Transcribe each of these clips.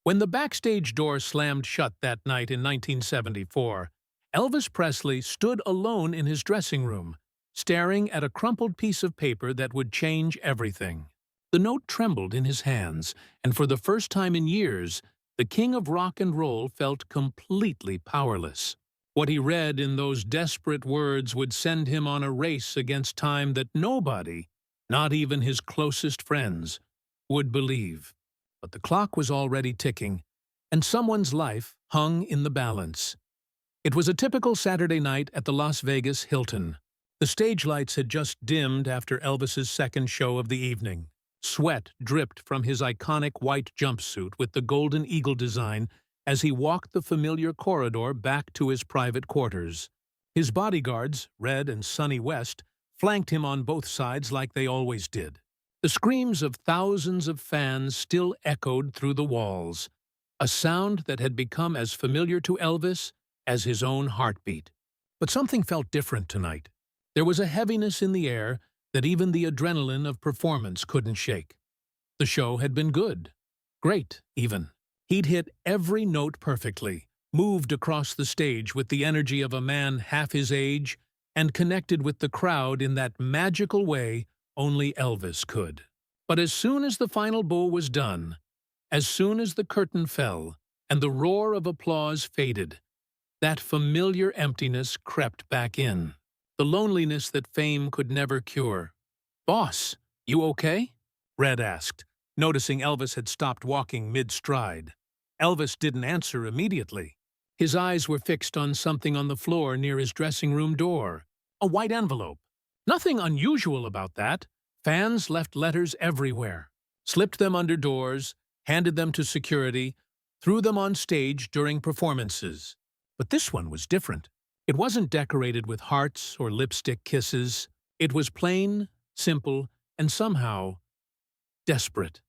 When the backstage door slammed shut that night in 1974, Elvis Presley stood alone in his dressing room, staring at a crumpled piece of paper that would change everything. The note trembled in his hands, and for the first time in years, the king of rock and roll felt completely powerless. What he read in those desperate words would send him on a race against time that nobody, not even his closest friends, would believe. But the clock was already ticking, and someone's life hung in the balance. It was a typical Saturday night at the Las Vegas Hilton. The stage lights had just dimmed after Elvis's second show of the evening. Sweat dripped from his iconic white jumpsuit with the golden eagle design as he walked the familiar corridor back to his private quarters. His bodyguards, Red and Sonny West, flanked him on both sides like they always did. The screams of thousands of fans still echoed through the walls, a sound that had become as familiar to Elvis as his own heartbeat. But something felt different tonight. There was a heaviness in the air that even the adrenaline of performance couldn't shake. The show had been good. Great, even. He'd hit every note perfectly, moved across the stage with the energy of a man half his age, and connected with the crowd in that magical way only Elvis could. But as soon as the final bow was done, as soon as the curtain fell and the roar of applause faded, that familiar emptiness crept back in. The loneliness that fame could never cure. "Boss, you okay?" Red asked, noticing Elvis had stopped walking mid-stride. Elvis didn't answer immediately. His eyes were fixed on something on the floor near his dressing room door. A white envelope. Nothing unusual about that. Fans left letters everywhere, slipped them under doors, handed them to security, threw them on stage during performances. But this one was different. It wasn't decorated with hearts or lipstick kisses. It was plain, simple, and somehow desperate.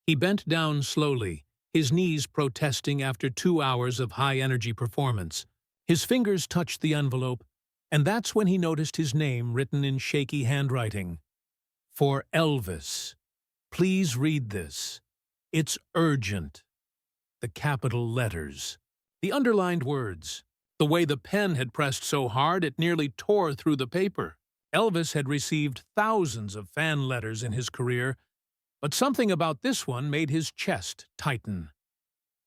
He bent down slowly, his knees protesting after 2 hours of high-energy performance. His fingers touched the envelope, and that's when he noticed his name written in shaky handwriting. "For Elvis. Please read this. It's urgent." The capital letters. The underlined words. The way the pen had pressed so hard it nearly tore through the paper. Elvis had received thousands of fan letters in his career, but something about this one made his chest tighten.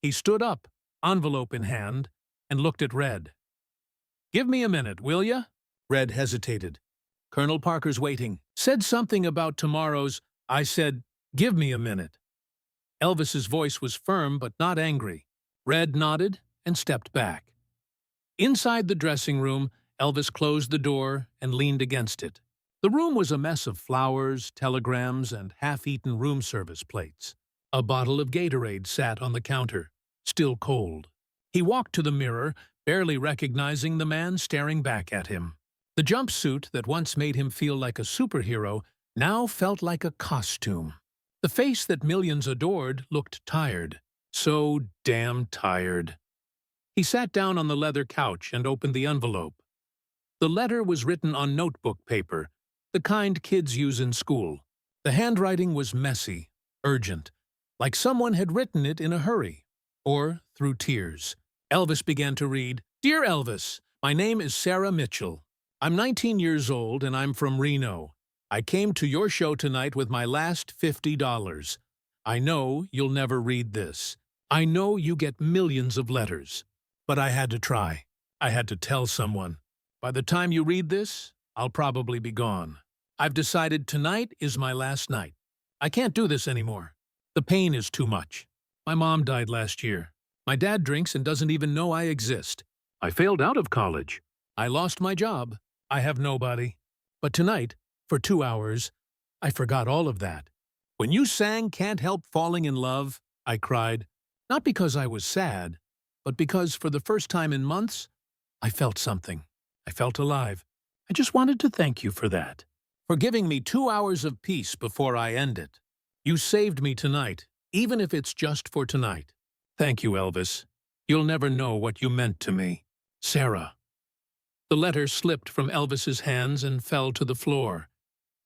He stood up, envelope in hand, and looked at Red. "Give me a minute, will ya?" Red hesitated. "Colonel Parker's waiting. Said something about tomorrow's—" I said, "Give me a minute." Elvis's voice was firm but not angry. Red nodded and stepped back. Inside the dressing room, Elvis closed the door and leaned against it. The room was a mess of flowers, telegrams, and half-eaten room service plates. A bottle of Gatorade sat on the counter, still cold. He walked to the mirror, barely recognizing the man staring back at him. The jumpsuit that once made him feel like a superhero now felt like a costume. The face that millions adored looked tired. So damn tired. He sat down on the leather couch and opened the envelope. The letter was written on notebook paper, the kind kids use in school. The handwriting was messy, urgent, like someone had written it in a hurry, or through tears. Elvis began to read, "Dear Elvis, my name is Sarah Mitchell. I'm 19 years old and I'm from Reno. I came to your show tonight with my last $50. I know you'll never read this. I know you get millions of letters. But I had to try. I had to tell someone. By the time you read this, I'll probably be gone. I've decided tonight is my last night. I can't do this anymore. The pain is too much. My mom died last year. My dad drinks and doesn't even know I exist. I failed out of college. I lost my job. I have nobody. But tonight, for 2 hours, I forgot all of that. When you sang Can't Help Falling in Love, I cried, not because I was sad, but because for the first time in months, I felt something. I felt alive. I just wanted to thank you for that. For giving me 2 hours of peace before I end it. You saved me tonight, even if it's just for tonight. Thank you, Elvis. You'll never know what you meant to me. Sarah." The letter slipped from Elvis's hands and fell to the floor.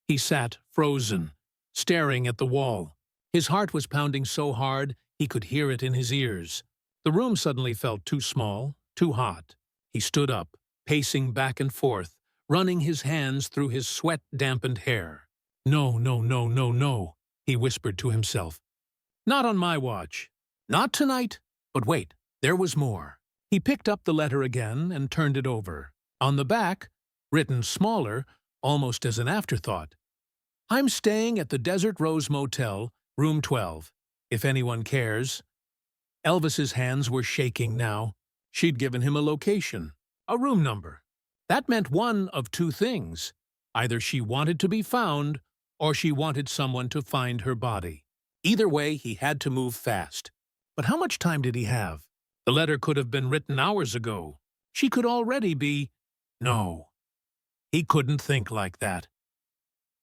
He sat frozen, staring at the wall. His heart was pounding so hard, He could hear it in his ears. The room suddenly felt too small, too hot. He stood up, pacing back and forth, running his hands through his sweat-dampened hair. "No, no, no, no, no," he whispered to himself. "Not on my watch. Not tonight." But wait, there was more. He picked up the letter again and turned it over. On the back, written smaller, almost as an afterthought, "I'm staying at the Desert Rose Motel, room 12, if anyone cares." Elvis's hands were shaking now. She'd given him a location, a room number. That meant one of two things. Either she wanted to be found, or she wanted someone to find her body. Either way, he had to move fast. But how much time did he have? The letter could have been written hours ago. She could already be... No. He couldn't think like that.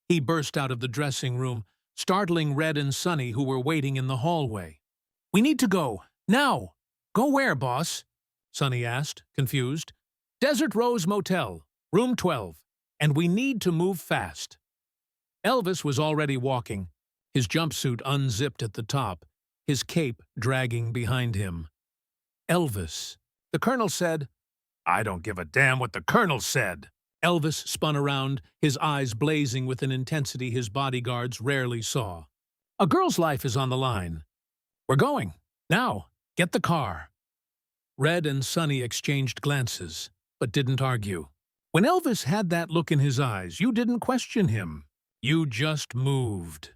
He burst out of the dressing room, startling Red and Sunny, who were waiting in the hallway. "We need to go. Now!" "Go where, boss?" Sunny asked, confused. "Desert Rose Motel, room 12, and we need to move fast." Elvis was already walking, his jumpsuit unzipped at the top, his cape dragging behind him. "Elvis," the colonel said. "I don't give a damn what the colonel said." Elvis spun around, his eyes blazing with an intensity his bodyguards rarely saw. "A girl's life is on the line. We're going. Now, get the car." Red and Sunny exchanged glances, but didn't argue. When Elvis had that look in his eyes, you didn't question him. You just moved.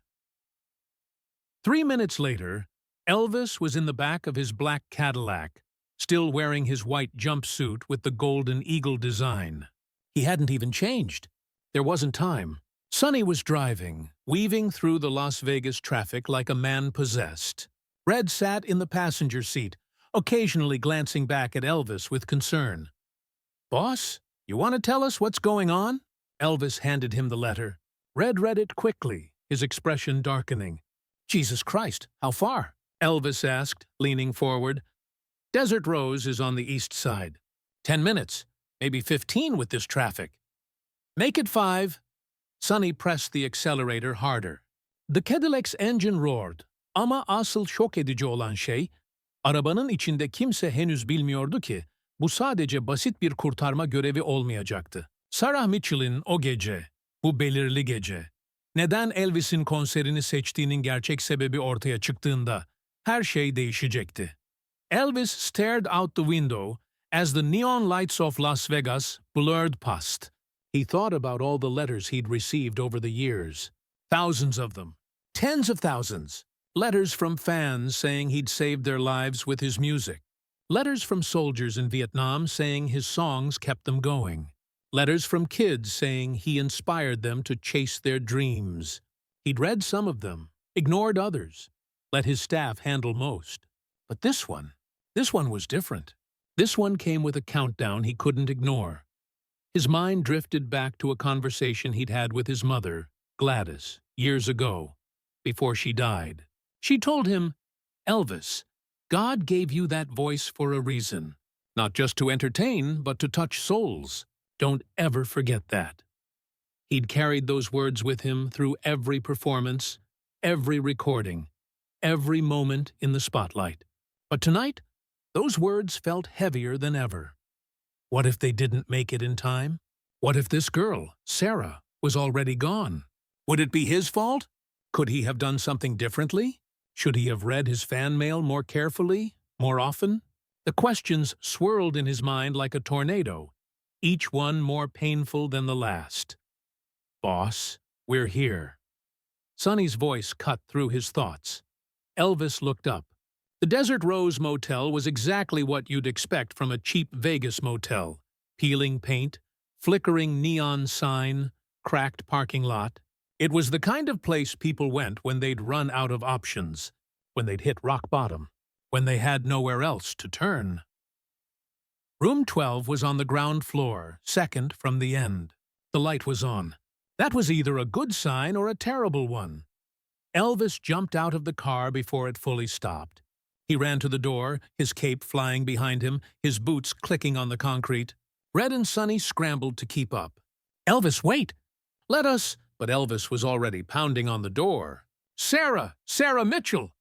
3 minutes later, Elvis was in the back of his black Cadillac, still wearing his white jumpsuit with the golden eagle design. He hadn't even changed. There wasn't time. Sunny was driving, weaving through the Las Vegas traffic like a man possessed. Red sat in the passenger seat, occasionally glancing back at Elvis with concern. "Boss, you want to tell us what's going on?" Elvis handed him the letter. Red read it quickly, his expression darkening. "Jesus Christ, how far?" Elvis asked, leaning forward. "Desert Rose is on the east side. 10 minutes, maybe 15 with this traffic." "Make it 5. Sunny pressed the accelerator harder. The Cadillac's engine roared. Ama asıl şok edici olan şey, arabanın içinde kimse henüz bilmiyordu ki bu sadece basit bir kurtarma görevi olmayacaktı. Sarah Mitchell'in o gece, bu belirli gece, neden Elvis'in konserini seçtiğinin gerçek sebebi ortaya çıktığında her şey değişecekti. Elvis stared out the window as the neon lights of Las Vegas blurred past. He thought about all the letters he'd received over the years. Thousands of them. Tens of thousands. Letters from fans saying he'd saved their lives with his music. Letters from soldiers in Vietnam saying his songs kept them going. Letters from kids saying he inspired them to chase their dreams. He'd read some of them, ignored others, let his staff handle most. But this one was different. This one came with a countdown he couldn't ignore. His mind drifted back to a conversation he'd had with his mother, Gladys, years ago, before she died. She told him, "Elvis, God gave you that voice for a reason. Not just to entertain, but to touch souls. Don't ever forget that." He'd carried those words with him through every performance, every recording, every moment in the spotlight. But tonight, those words felt heavier than ever. What if they didn't make it in time? What if this girl, Sarah, was already gone? Would it be his fault? Could he have done something differently? Should he have read his fan mail more carefully, more often? The questions swirled in his mind like a tornado, each one more painful than the last. "Boss, we're here." Sonny's voice cut through his thoughts. Elvis looked up. The Desert Rose Motel was exactly what you'd expect from a cheap Vegas motel. Peeling paint, flickering neon sign, cracked parking lot. It was the kind of place people went when they'd run out of options, when they'd hit rock bottom, when they had nowhere else to turn. Room 12 was on the ground floor, second from the end. The light was on. That was either a good sign or a terrible one. Elvis jumped out of the car before it fully stopped. He ran to the door, his cape flying behind him, his boots clicking on the concrete. Red and Sunny scrambled to keep up. "Elvis, wait! Let us—" But Elvis was already pounding on the door. Sarah Mitchell!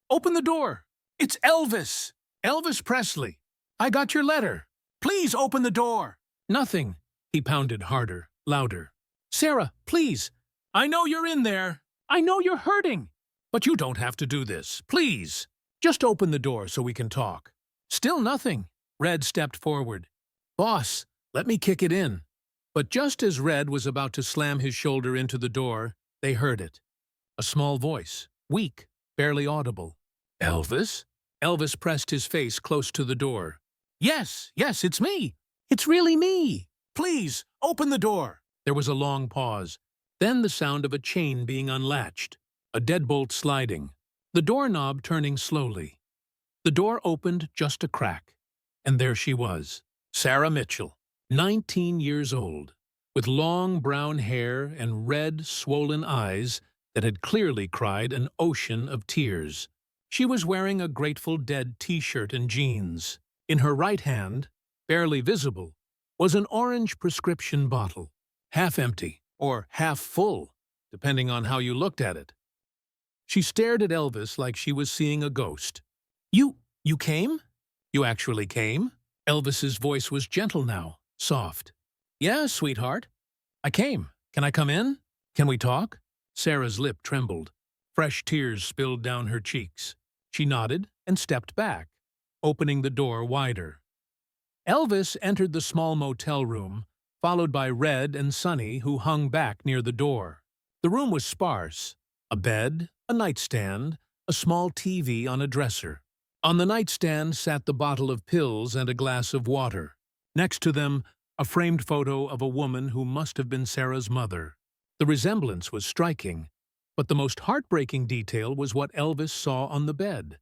Open the door!" It's Elvis! Elvis Presley! I got your letter. Please open the door. Nothing. He pounded harder, louder. Sarah, please. I know you're in there. I know you're hurting. But you don't have to do this. Please. Just open the door so we can talk. Still nothing. Red stepped forward. Boss, let me kick it in. But just as Red was about to slam his shoulder into the door, they heard it. A small voice, weak, barely audible. Elvis? Elvis pressed his face close to the door. Yes, it's me. It's really me. Please, open the door. There was a long pause. Then the sound of a chain being unlatched, a deadbolt sliding, the doorknob turning slowly. The door opened just a crack, and there she was, Sarah Mitchell, 19 years old, with long brown hair and red, swollen eyes that had clearly cried an ocean of tears. She was wearing a Grateful Dead t-shirt and jeans. In her right hand, barely visible, was an orange prescription bottle, half empty or half full, depending on how you looked at it. She stared at Elvis like she was seeing a ghost. You came? You actually came? Elvis's voice was gentle now, soft. Yeah, sweetheart. I came. Can I come in? Can we talk? Sarah's lip trembled. Fresh tears spilled down her cheeks. She nodded and stepped back, opening the door wider. Elvis entered the small motel room, followed by Red and Sonny, who hung back near the door. The room was sparse. A bed, a nightstand, a small TV on a dresser. On the nightstand sat the bottle of pills and a glass of water. Next to them, a framed photo of a woman who must have been Sarah's mother. The resemblance was striking, but the most heartbreaking detail was what Elvis saw on the bed.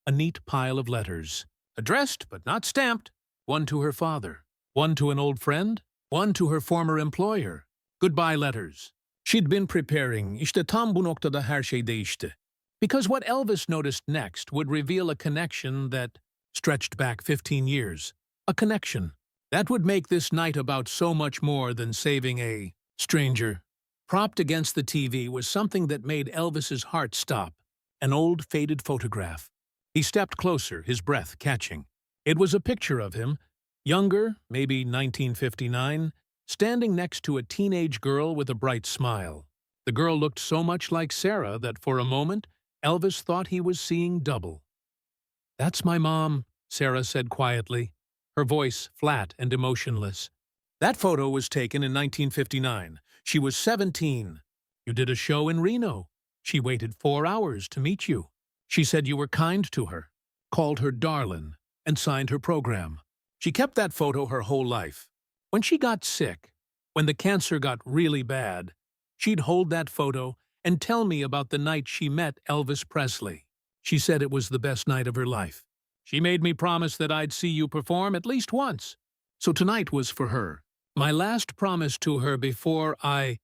A neat pile of letters, addressed but not stamped, one to her father, one to an old friend, one to her former employer. Goodbye letters. She'd been preparing. İşte tam bu noktada her şey değişti. Because what Elvis noticed next would reveal a connection that stretched back 15 years. A connection that would make this night about so much more than saving a stranger. Propped against the TV was something that made Elvis's heart stop, an old faded photograph. He stepped closer, his breath catching. It was a picture of him, younger, maybe 1959, standing next to a teenage girl with a bright smile. The girl looked so much like Sarah that for a moment, Elvis thought he was seeing double. That's my mom, Sarah said quietly, her voice flat and emotionless. That photo was taken in 1959. She was 17. You did a show in Reno. She waited 4 hours to meet you. She said you were kind to her, called her darling, and signed her program. She kept that photo her whole life. When she got sick, when the cancer got really bad, she'd hold that photo and tell me about the night she met Elvis Presley. She said it was the best night of her life. She made me promise that I'd see you perform at least once. So tonight was for her. My last promise to her before I...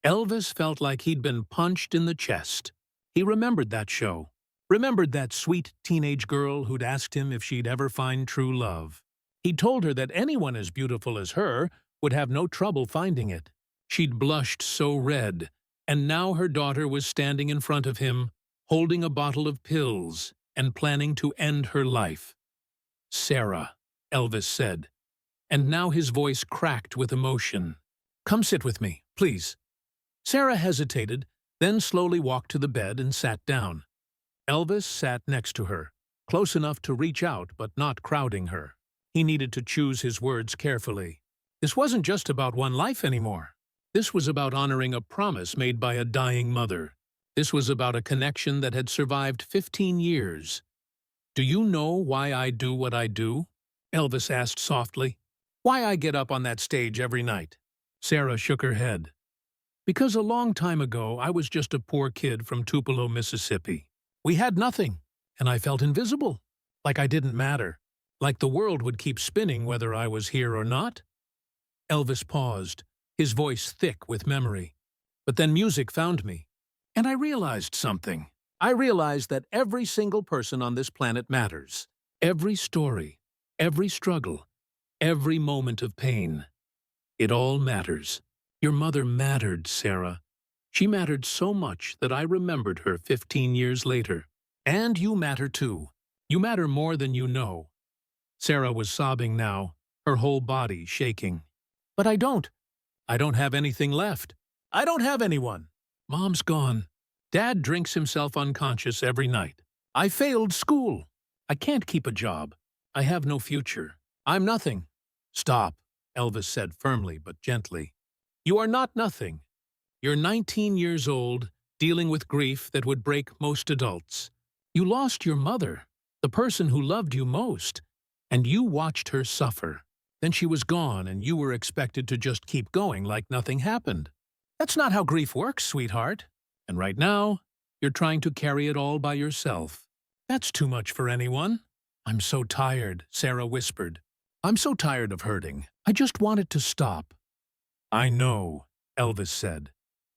Elvis felt like he'd been punched in the chest. He remembered that show. Remembered that sweet teenage girl who'd asked him if she'd ever find true love. He'd told her that anyone as beautiful as her would have no trouble finding it. She'd blushed so red, and now her daughter was standing in front of him, holding a bottle of pills and planning to end her life. Sarah, Elvis said, and now his voice cracked with emotion. Come sit with me, please. Sarah hesitated, then slowly walked to the bed and sat down. Elvis sat next to her, close enough to reach out but not crowding her. He needed to choose his words carefully. This wasn't just about one life anymore. This was about honoring a promise made by a dying mother. This was about a connection that had survived 15 years. Do you know why I do what I do? Elvis asked softly. Why I get up on that stage every night? Sarah shook her head. Because a long time ago, I was just a poor kid from Tupelo, Mississippi. We had nothing, and I felt invisible, like I didn't matter, like the world would keep spinning whether I was here or not. Elvis paused, his voice thick with memory. But then music found me, and I realized something. I realized that every single person on this planet matters. Every story, every struggle, every moment of pain. It all matters. Your mother mattered, Sarah. She mattered so much that I remembered her 15 years later. And you matter too. You matter more than you know. Sarah was sobbing now, her whole body shaking. But I don't. I don't have anything left. I don't have anyone. Mom's gone. Dad drinks himself unconscious every night. I failed school. I can't keep a job. I have no future. I'm nothing. Stop, Elvis said firmly but gently. You are not nothing. You're 19 years old, dealing with grief that would break most adults. You lost your mother, the person who loved you most, and you watched her suffer. Then she was gone and you were expected to just keep going like nothing happened. That's not how grief works, sweetheart. And right now, you're trying to carry it all by yourself. That's too much for anyone. I'm so tired, Sarah whispered. I'm so tired of hurting. I just want it to stop. I know, Elvis said.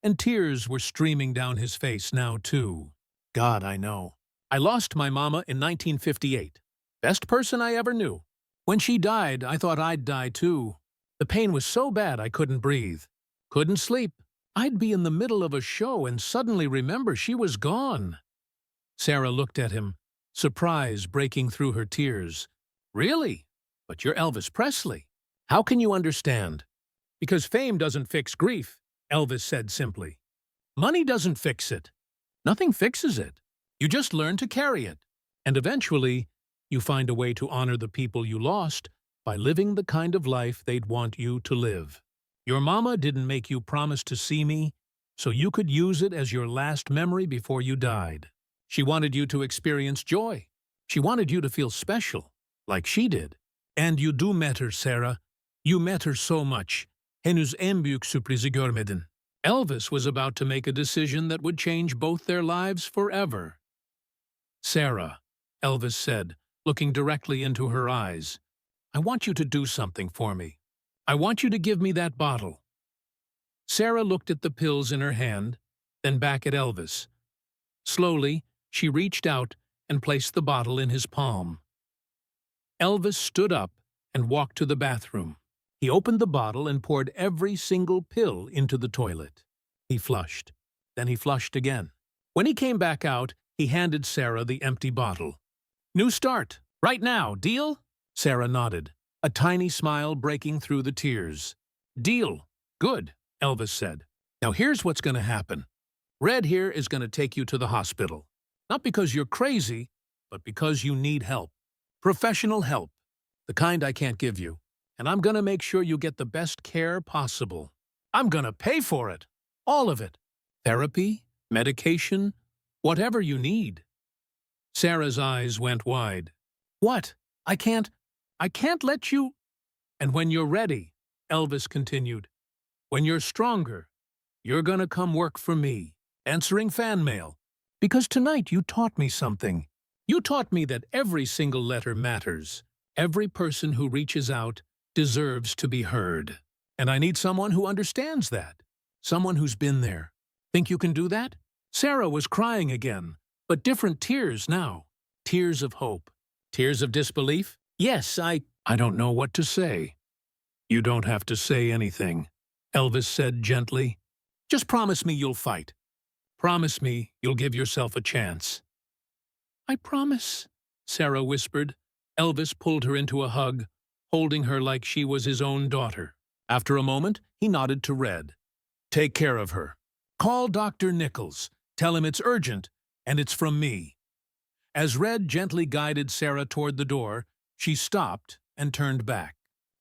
And tears were streaming down his face now, too. God, I know. I lost my mama in 1958. Best person I ever knew. When she died, I thought I'd die too. The pain was so bad I couldn't breathe. Couldn't sleep. I'd be in the middle of a show and suddenly remember she was gone. Sarah looked at him, surprise breaking through her tears. Really? But you're Elvis Presley. How can you understand? Because fame doesn't fix grief, Elvis said simply. Money doesn't fix it. Nothing fixes it. You just learn to carry it. And eventually, you find a way to honor the people you lost by living the kind of life they'd want you to live. Your mama didn't make you promise to see me, so you could use it as your last memory before you died. She wanted you to experience joy. She wanted you to feel special, like she did. And you do matter, Sarah. You matter so much. Henüz en büyük sürprizi görmedin. Elvis was about to make a decision that would change both their lives forever. Sarah, Elvis said, looking directly into her eyes, I want you to do something for me. I want you to give me that bottle. Sarah looked at the pills in her hand, then back at Elvis. Slowly, she reached out and placed the bottle in his palm. Elvis stood up and walked to the bathroom. He opened the bottle and poured every single pill into the toilet. He flushed. Then he flushed again. When he came back out, he handed Sarah the empty bottle. New start. Right now, deal? Sarah nodded, a tiny smile breaking through the tears. Deal. Good, Elvis said. Now here's what's going to happen. Red here is going to take you to the hospital. Not because you're crazy, but because you need help. Professional help. The kind I can't give you. And I'm going to make sure you get the best care possible. I'm going to pay for it. All of it. Therapy, medication, whatever you need. Sarah's eyes went wide. What? I can't let you. And when you're ready, Elvis continued, when you're stronger, you're going to come work for me, answering fan mail. Because tonight you taught me something. You taught me that every single letter matters. Every person who reaches out deserves to be heard. And I need someone who understands that. Someone who's been there. Think you can do that? Sarah was crying again, but different tears now. Tears of hope. Tears of disbelief? Yes, I don't know what to say. You don't have to say anything, Elvis said gently. Just promise me you'll fight. Promise me you'll give yourself a chance. I promise, Sarah whispered. Elvis pulled her into a hug, holding her like she was his own daughter. After a moment, he nodded to Red. Take care of her. Call Dr. Nichols. Tell him it's urgent, and it's from me. As Red gently guided Sarah toward the door, she stopped and turned back.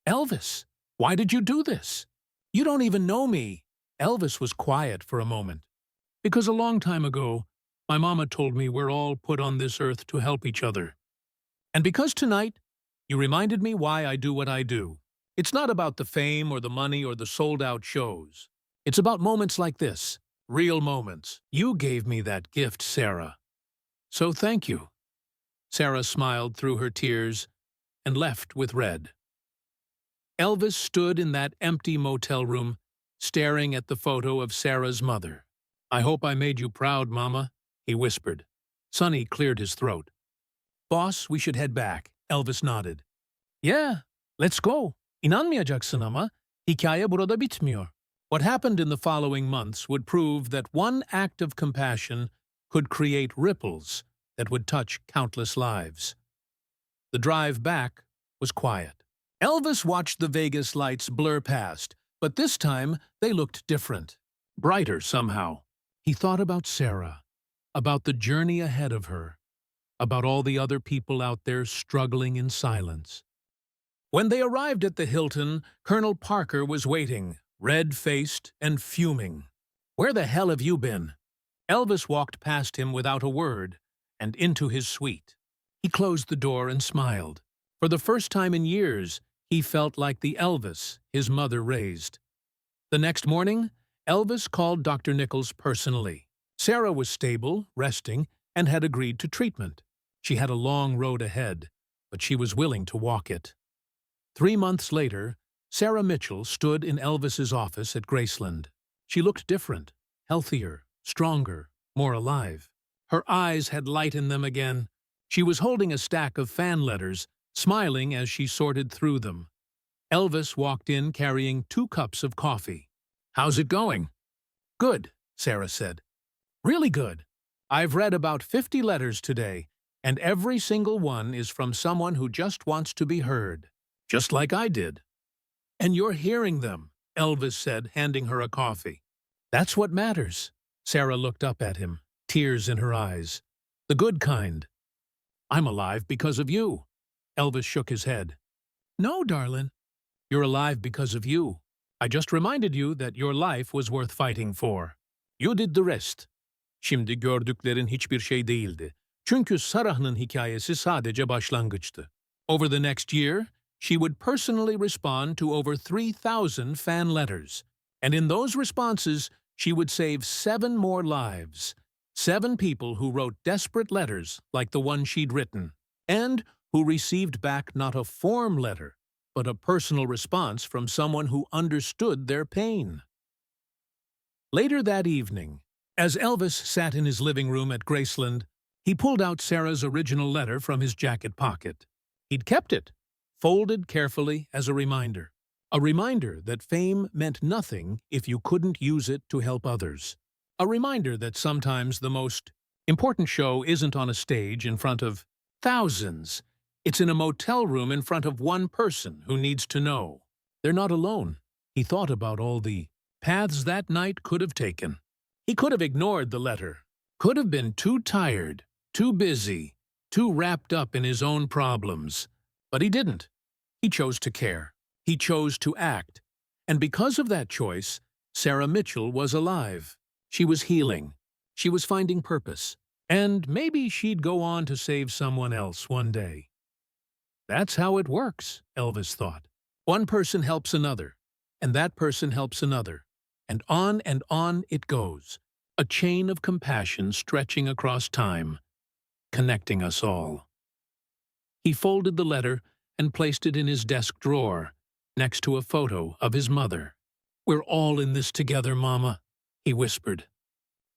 Elvis, why did you do this? You don't even know me. Elvis was quiet for a moment. Because a long time ago, my mama told me we're all put on this earth to help each other. And because tonight, you reminded me why I do what I do. It's not about the fame or the money or the sold-out shows. It's about moments like this, real moments. You gave me that gift, Sarah. So thank you. Sarah smiled through her tears and left with Red. Elvis stood in that empty motel room, staring at the photo of Sarah's mother. I hope I made you proud, Mama, he whispered. Sonny cleared his throat. Boss, we should head back. Elvis nodded. Yeah, let's go. İnanmayacaksın ama hikaye burada bitmiyor. What happened in the following months would prove that one act of compassion could create ripples that would touch countless lives. The drive back was quiet. Elvis watched the Vegas lights blur past, but this time they looked different, brighter somehow. He thought about Sarah, about the journey ahead of her, about all the other people out there struggling in silence. When they arrived at the Hilton, Colonel Parker was waiting, red-faced and fuming. "Where the hell have you been?" Elvis walked past him without a word and into his suite. He closed the door and smiled. For the first time in years, he felt like the Elvis his mother raised. The next morning, Elvis called Dr. Nichols personally. Sarah was stable, resting, and had agreed to treatment. She had a long road ahead, but she was willing to walk it. 3 months later, Sarah Mitchell stood in Elvis's office at Graceland. She looked different, healthier, stronger, more alive. Her eyes had light in them again. She was holding a stack of fan letters, smiling as she sorted through them. Elvis walked in carrying 2 cups of coffee. "How's it going?" "Good," Sarah said. "Really good. I've read about 50 letters today, and every single one is from someone who just wants to be heard. Just like I did." "And you're hearing them," Elvis said, handing her a coffee. "That's what matters." Sarah looked up at him, tears in her eyes. "The good kind." "I'm alive because of you." Elvis shook his head. "No, darling. You're alive because of you. I just reminded you that your life was worth fighting for. You did the rest." Şimdi gördüklerin hiçbir şey değildi. Çünkü Sarah'nın hikayesi sadece başlangıçtı. Over the next year, she would personally respond to over 3,000 fan letters. And in those responses, she would save 7 more lives. 7 people who wrote desperate letters like the one she'd written, and who received back not a form letter, but a personal response from someone who understood their pain. Later that evening, as Elvis sat in his living room at Graceland, he pulled out Sarah's original letter from his jacket pocket. He'd kept it, folded carefully as a reminder that fame meant nothing if you couldn't use it to help others. A reminder that sometimes the most important show isn't on a stage in front of thousands. It's in a motel room in front of one person who needs to know. They're not alone. He thought about all the paths that night could have taken. He could have ignored the letter, could have been too tired, too busy, too wrapped up in his own problems. But he didn't. He chose to care. He chose to act. And because of that choice, Sarah Mitchell was alive. She was healing. She was finding purpose. And maybe she'd go on to save someone else one day. That's how it works, Elvis thought. One person helps another, and that person helps another, and on it goes. A chain of compassion stretching across time, connecting us all. He folded the letter and placed it in his desk drawer, next to a photo of his mother. "We're all in this together, Mama," he whispered.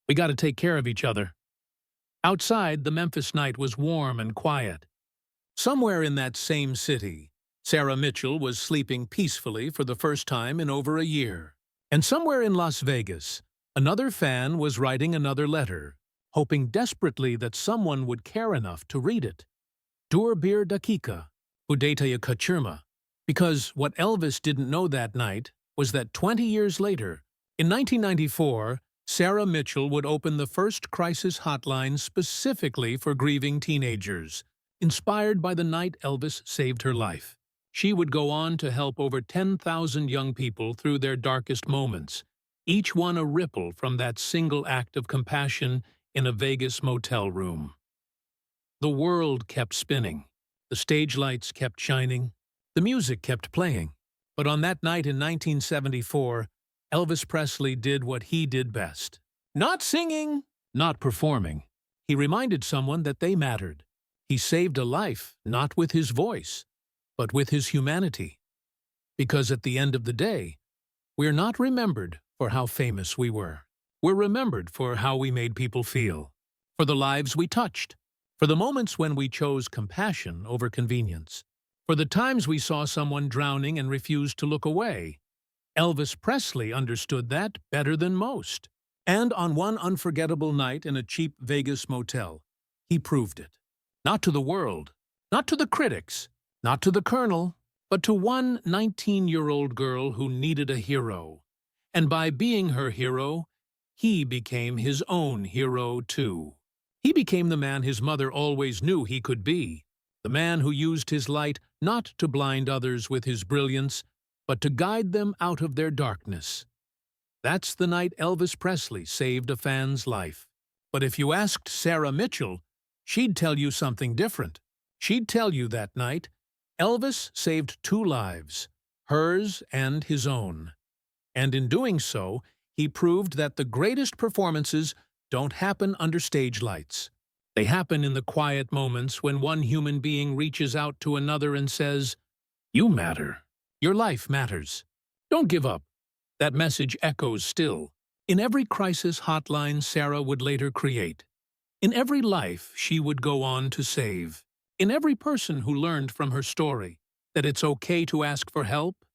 "We got to take care of each other." Outside, the Memphis night was warm and quiet. Somewhere in that same city, Sarah Mitchell was sleeping peacefully for the first time in over a year. And somewhere in Las Vegas, another fan was writing another letter, hoping desperately that someone would care enough to read it. Dur bir dakika, budetaya kaçırma. Because what Elvis didn't know that night was that 20 years later, in 1994, Sarah Mitchell would open the first crisis hotline specifically for grieving teenagers, inspired by the night Elvis saved her life. She would go on to help over 10,000 young people through their darkest moments, each one a ripple from that single act of compassion in a Vegas motel room. The world kept spinning. The stage lights kept shining. The music kept playing. But on that night in 1974, Elvis Presley did what he did best. Not singing, not performing. He reminded someone that they mattered. He saved a life, not with his voice, but with his humanity. Because at the end of the day, we're not remembered for how famous we were. We're remembered for how we made people feel, for the lives we touched, for the moments when we chose compassion over convenience, for the times we saw someone drowning and refused to look away. Elvis Presley understood that better than most. And on one unforgettable night in a cheap Vegas motel, he proved it. Not to the world, Not to the critics, not to the colonel, but to one 19-year-old girl who needed a hero. And by being her hero, he became his own hero too. He became the man his mother always knew he could be, the man who used his light not to blind others with his brilliance, but to guide them out of their darkness. That's the night Elvis Presley saved a fan's life. But if you asked Sarah Mitchell, she'd tell you something different. She'd tell you that night, Elvis saved 2 lives, hers and his own. And in doing so, he proved that the greatest performances don't happen under stage lights. They happen in the quiet moments when one human being reaches out to another and says, "You matter. Your life matters. Don't give up." That message echoes still in every crisis hotline Sarah would later create, in every life she would go on to save, in every person who learned from her story that it's okay to ask for help,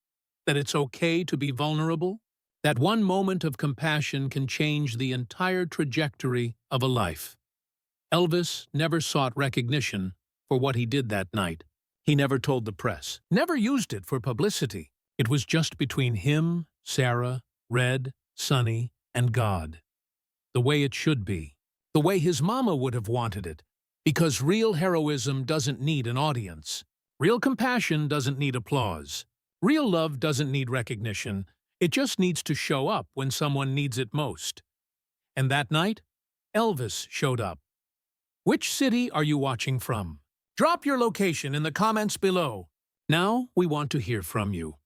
that it's okay to be vulnerable, that one moment of compassion can change the entire trajectory of a life. Elvis never sought recognition for what he did that night. He never told the press, never used it for publicity. It was just between him, Sarah, Red, Sonny, and God. The way it should be. The way his mama would have wanted it. Because real heroism doesn't need an audience. Real compassion doesn't need applause. Real love doesn't need recognition. It just needs to show up when someone needs it most. And that night, Elvis showed up. Which city are you watching from? Drop your location in the comments below. Now we want to hear from you.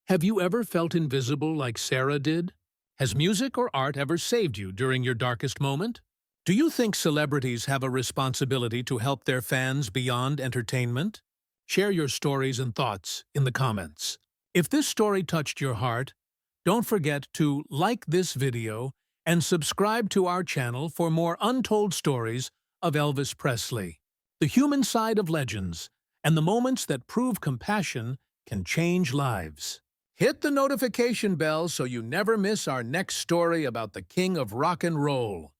Have you ever felt invisible like Sarah did? Has music or art ever saved you during your darkest moment? Do you think celebrities have a responsibility to help their fans beyond entertainment? Share your stories and thoughts in the comments. If this story touched your heart, don't forget to like this video and subscribe to our channel for more untold stories of Elvis Presley, the human side of legends, and the moments that prove compassion can change lives. Hit the notification bell so you never miss our next story about the king of rock and roll.